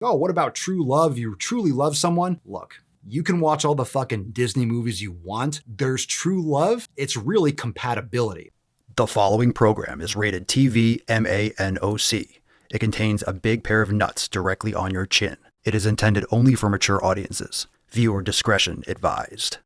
Oh, what about true love? You truly love someone? Look, you can watch all the fucking Disney movies you want. There's true love. It's really compatibility. The following program is rated TV MANOC. It contains a big pair of nuts directly on your chin. It is intended only for mature audiences. Viewer discretion advised.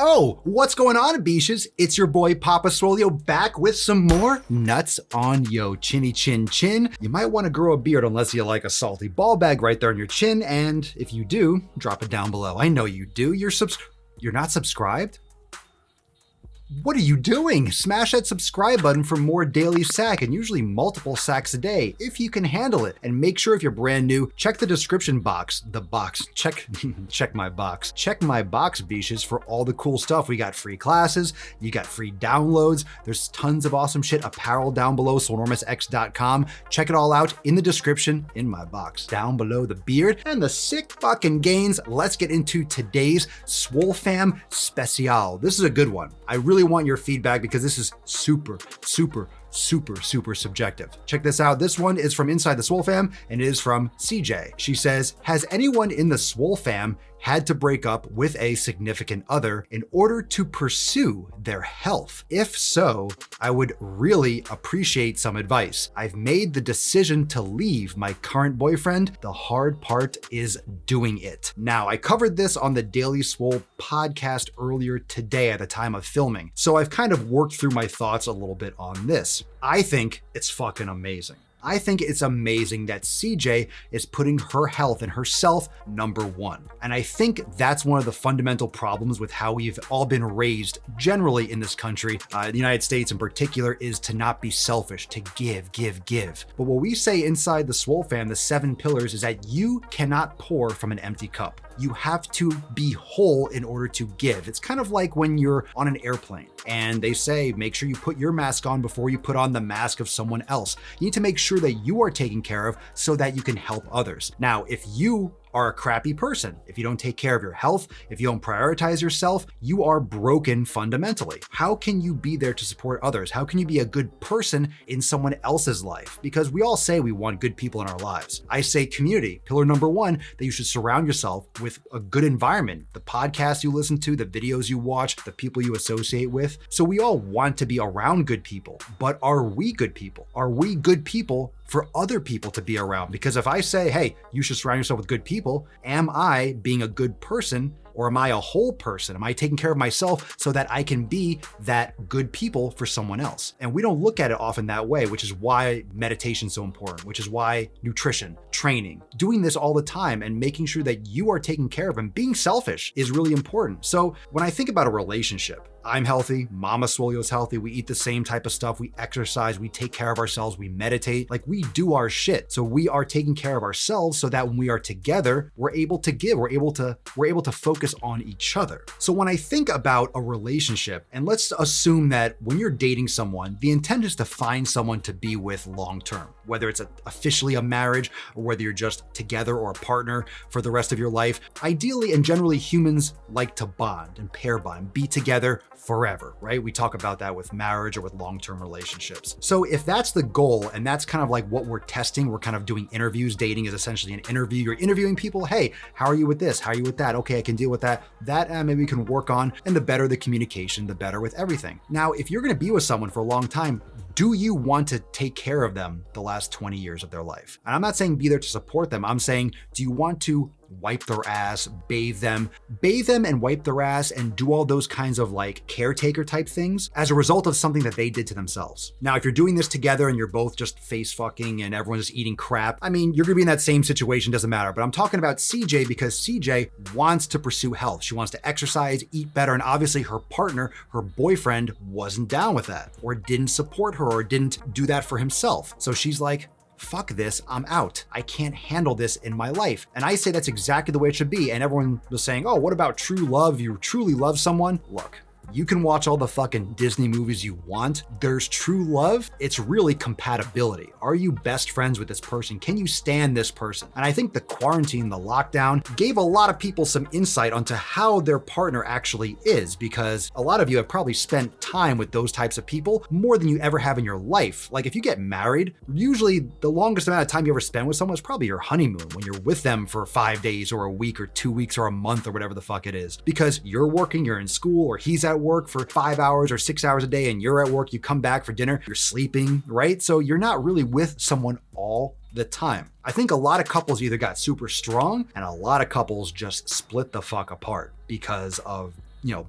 Oh, what's going on, Beaches? It's your boy Papa Swolio back with some more nuts on yo chinny chin chin. You might want to grow a beard unless you like a salty ball bag right there on your chin, and if you do, drop it down below. I know you do. You're not subscribed? What are you doing? Smash that subscribe button for more daily sack, and usually multiple sacks a day, if you can handle it. And make sure if you're brand new, check the description box. Check my box. Check my box, Beaches, for all the cool stuff. We got free classes, you got free downloads, there's tons of awesome shit, apparel down below, swolenormousx.com. Check it all out in the description in my box. Down below the beard and the sick fucking gains, let's get into today's Swole Fam Special. This is a good one. I really want your feedback because this is super subjective. Check this out. This one is from Inside the Swole Fam and it is from CJ. She says, has anyone in the Swole Fam had to break up with a significant other in order to pursue their health? If so, I would really appreciate some advice. I've made the decision to leave my current boyfriend. The hard part is doing it. Now, I covered this on the Daily Swole podcast earlier today at the time of filming, so I've kind of worked through my thoughts a little bit on this. I think it's fucking amazing. I think it's amazing that CJ is putting her health and herself number one. And I think that's one of the fundamental problems with how we've all been raised generally in this country, the United States in particular, is to not be selfish, to give. But what we say inside the Swole Fam, the 7 pillars, is that you cannot pour from an empty cup. You have to be whole in order to give. It's kind of like when you're on an airplane and they say, make sure you put your mask on before you put on the mask of someone else. You need to make sure that you are taken care of so that you can help others. Now, if you are a crappy person, if you don't take care of your health, if you don't prioritize yourself, you are broken fundamentally. How can you be there to support others? How can you be a good person in someone else's life? Because we all say we want good people in our lives. I say community, pillar number 1, that you should surround yourself with a good environment, the podcasts you listen to, the videos you watch, the people you associate with. So we all want to be around good people, but are we good people? Are we good people for other people to be around? Because if I say, hey, you should surround yourself with good people, am I being a good person? Or am I a whole person? Am I taking care of myself so that I can be that good people for someone else? And we don't look at it often that way, which is why meditation is so important, which is why nutrition, training, doing this all the time and making sure that you are taken care of and being selfish is really important. So when I think about a relationship, I'm healthy, Mama Swolio's healthy, we eat the same type of stuff, we exercise, we take care of ourselves, we meditate, like we do our shit. So we are taking care of ourselves so that when we are together, we're able to give, we're able to focus on each other. So when I think about a relationship, and let's assume that when you're dating someone, the intent is to find someone to be with long term, whether it's officially a marriage or whether you're just together or a partner for the rest of your life. Ideally and generally, humans like to bond and pair bond, be together forever, right? We talk about that with marriage or with long-term relationships. So if that's the goal, and that's kind of like what we're testing, we're kind of doing interviews. Dating is essentially an interview. You're interviewing people. Hey, how are you with this? How are you with that? Okay, I can deal with that. That maybe we can work on. And the better the communication, the better with everything. Now, if you're going to be with someone for a long time, do you want to take care of them the last 20 years of their life? And I'm not saying be there to support them. I'm saying, do you want to wipe their ass, bathe them and wipe their ass and do all those kinds of like caretaker type things as a result of something that they did to themselves? Now, if you're doing this together and you're both just face fucking and everyone's just eating crap, I mean, you're gonna be in that same situation, doesn't matter. But I'm talking about CJ because CJ wants to pursue health. She wants to exercise, eat better, and obviously her partner, her boyfriend, wasn't down with that or didn't support her or didn't do that for himself. So she's like, fuck this, I'm out. I can't handle this in my life. And I say that's exactly the way it should be. And everyone was saying, oh, what about true love? You truly love someone? Look, You can watch all the fucking Disney movies you want. There's true love. It's really compatibility. Are you best friends with this person? Can you stand this person? And I think the quarantine, the lockdown, gave a lot of people some insight onto how their partner actually is, because a lot of you have probably spent time with those types of people more than you ever have in your life. Like if you get married, usually the longest amount of time you ever spend with someone is probably your honeymoon, when you're with them for 5 days or a week or 2 weeks or a month or whatever the fuck it is. Because you're working, you're in school, or he's at work for 5 hours or 6 hours a day, and you're at work, you come back for dinner, you're sleeping, right? So you're not really with someone all the time. I think a lot of couples either got super strong and a lot of couples just split the fuck apart because of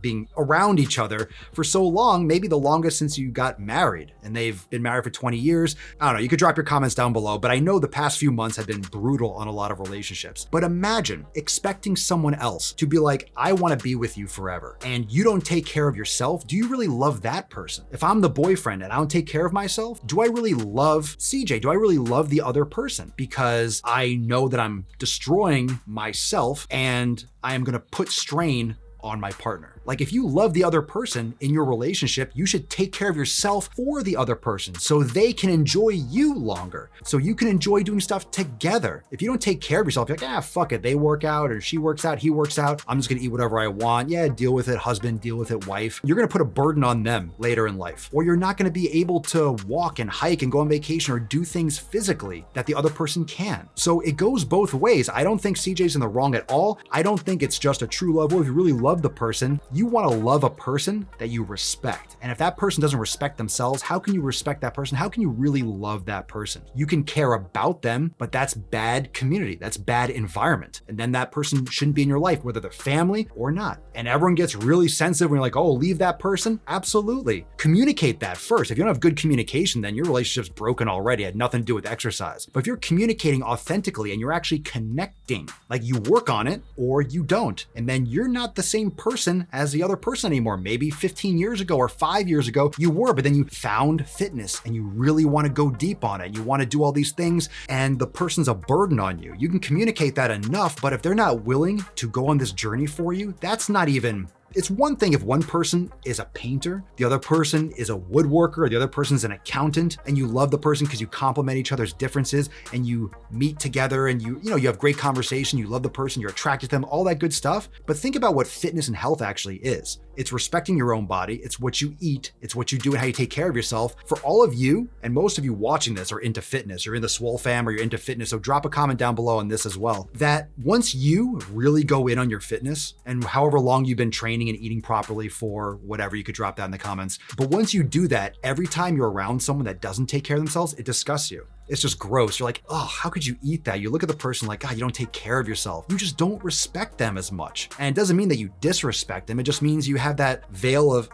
being around each other for so long, maybe the longest since you got married, and they've been married for 20 years. I don't know, you could drop your comments down below, but I know the past few months have been brutal on a lot of relationships. But imagine expecting someone else to be like, I want to be with you forever, and you don't take care of yourself. Do you really love that person? If I'm the boyfriend and I don't take care of myself, do I really love CJ? Do I really love the other person? Because I know that I'm destroying myself and I am going to put strain on my partner. Like if you love the other person in your relationship, you should take care of yourself for the other person so they can enjoy you longer, so you can enjoy doing stuff together. If you don't take care of yourself, you're like, fuck it, they work out or she works out, he works out, I'm just gonna eat whatever I want. Yeah, deal with it, husband, deal with it, wife. You're gonna put a burden on them later in life, or you're not gonna be able to walk and hike and go on vacation or do things physically that the other person can. So it goes both ways. I don't think CJ's in the wrong at all. I don't think it's just a true love. Well, if you really love the person, you want to love a person that you respect. And if that person doesn't respect themselves, how can you respect that person? How can you really love that person? You can care about them, but that's bad community. That's bad environment. And then that person shouldn't be in your life, whether they're family or not. And everyone gets really sensitive when you're like, oh, leave that person. Absolutely. Communicate that first. If you don't have good communication, then your relationship's broken already. It had nothing to do with exercise. But if you're communicating authentically and you're actually connecting, like you work on it or you don't, and then you're not the same person as the other person anymore. Maybe 15 years ago or 5 years ago you were, but then you found fitness and you really want to go deep on it. You want to do all these things and the person's a burden on you. You can communicate that enough, but if they're not willing to go on this journey for you, that's not even... It's one thing if one person is a painter, the other person is a woodworker, or the other person's an accountant, and you love the person because you complement each other's differences and you meet together and you have great conversation, you love the person, you're attracted to them, all that good stuff. But think about what fitness and health actually is. It's respecting your own body. It's what you eat. It's what you do and how you take care of yourself. For all of you, and most of you watching this are into fitness, you're in the Swole fam or you're into fitness, so drop a comment down below on this as well, that once you really go in on your fitness and however long you've been training and eating properly for whatever, you could drop that in the comments. But once you do that, every time you're around someone that doesn't take care of themselves, it disgusts you. It's just gross. You're like, oh, how could you eat that? You look at the person like, God, you don't take care of yourself. You just don't respect them as much. And it doesn't mean that you disrespect them. It just means you have that veil of,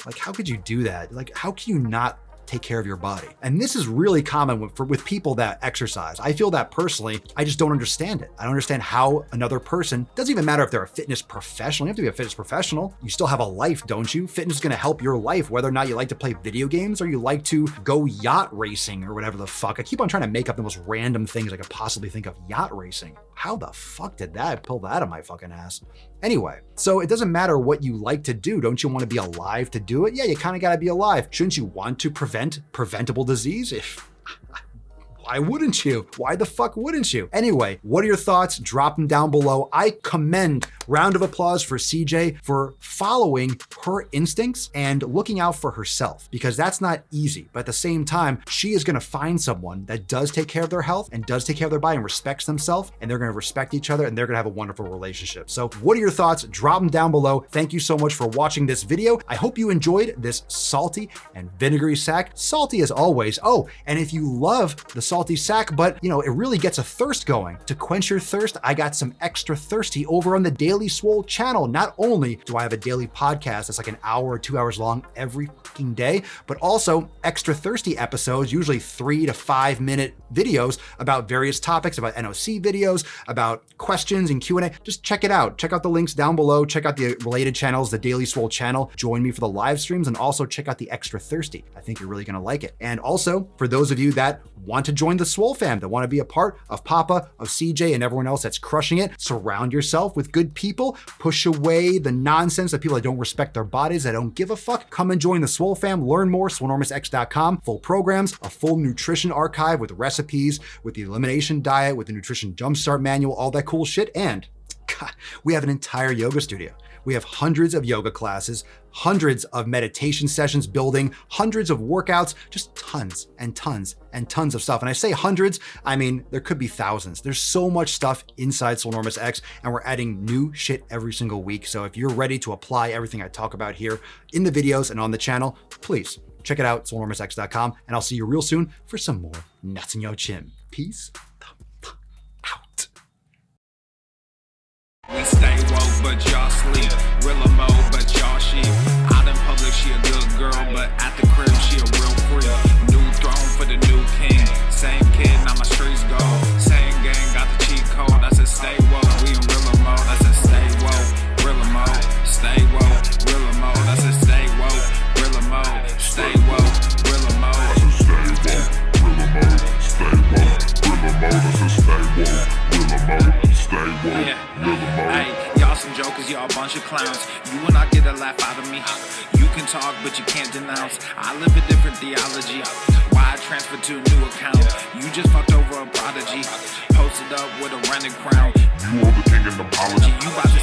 like, how could you do that? Like, how can you not take care of your body? And this is really common with people that exercise. I feel that personally, I just don't understand it. I don't understand how another person, doesn't even matter if they're a fitness professional. You have to be a fitness professional. You still have a life, don't you? Fitness is going to help your life, whether or not you like to play video games or you like to go yacht racing or whatever the fuck. I keep on trying to make up the most random things I could possibly think of. Yacht racing. How the fuck did that pull that out of my fucking ass? Anyway, so it doesn't matter what you like to do. Don't you want to be alive to do it? Yeah, you kind of got to be alive. Shouldn't you want to prevent preventable disease? Why wouldn't you? Why the fuck wouldn't you? Anyway, what are your thoughts? Drop them down below. I commend, round of applause for CJ for following her instincts and looking out for herself, because that's not easy. But at the same time, she is going to find someone that does take care of their health and does take care of their body and respects themselves, and they're going to respect each other and they're going to have a wonderful relationship. So what are your thoughts? Drop them down below. Thank you so much for watching this video. I hope you enjoyed this salty and vinegary sack. Salty as always. Oh, and if you love the salty sack, but it really gets a thirst going. To quench your thirst, I got some extra thirsty over on the Daily Swole channel. Not only do I have a daily podcast that's like an hour or 2 hours long every fucking day, but also extra thirsty episodes, usually 3 to 5 minute videos about various topics, about NOC videos, about questions and Q&A. Just check it out. Check out the links down below. Check out the related channels, the Daily Swole channel. Join me for the live streams and also check out the extra thirsty. I think you're really going to like it. And also for those of you that want to join join the Swole fam that want to be a part of Papa, of CJ, and everyone else that's crushing it. Surround yourself with good people. Push away the nonsense of people that don't respect their bodies, that don't give a fuck. Come and join the Swole fam. Learn more, swolenormousx.com. Full programs, a full nutrition archive with recipes, with the elimination diet, with the nutrition jumpstart manual, all that cool shit. And God, we have an entire yoga studio. We have hundreds of yoga classes, hundreds of meditation sessions building, hundreds of workouts, just tons and tons and tons of stuff. And I say hundreds, I mean, there could be thousands. There's so much stuff inside Swolenormous X, and we're adding new shit every single week. So if you're ready to apply everything I talk about here in the videos and on the channel, please check it out, swolenormousx.com, and I'll see you real soon for some more nuts in your chin. Peace out. We stay woke, but y'all sleep. Rilla Mo, but y'all sheep. Out in public, she a good girl, but at the crib, she a real freak. New throne for the new king. Same kid, now my streets go. Same gang, got the cheat code. I said stay woke. We in Rilla Mo. I said stay woke. Rilla Mo, stay woke. Rilla Mo. I said stay woke. Rilla Mo, stay woke. Rilla Mo. I said stay woke. Rilla Mo, stay woke. Rilla Mo. I said stay woke. Rilla Mo, stay woke. Hey, y'all some jokers, y'all a bunch of clowns. You will not get a laugh out of me. You can talk, but you can't denounce. I live a different theology. Why I transferred to a new account? You just fucked over a prodigy. Posted up with a rented crown. You are the king in the apology. You about to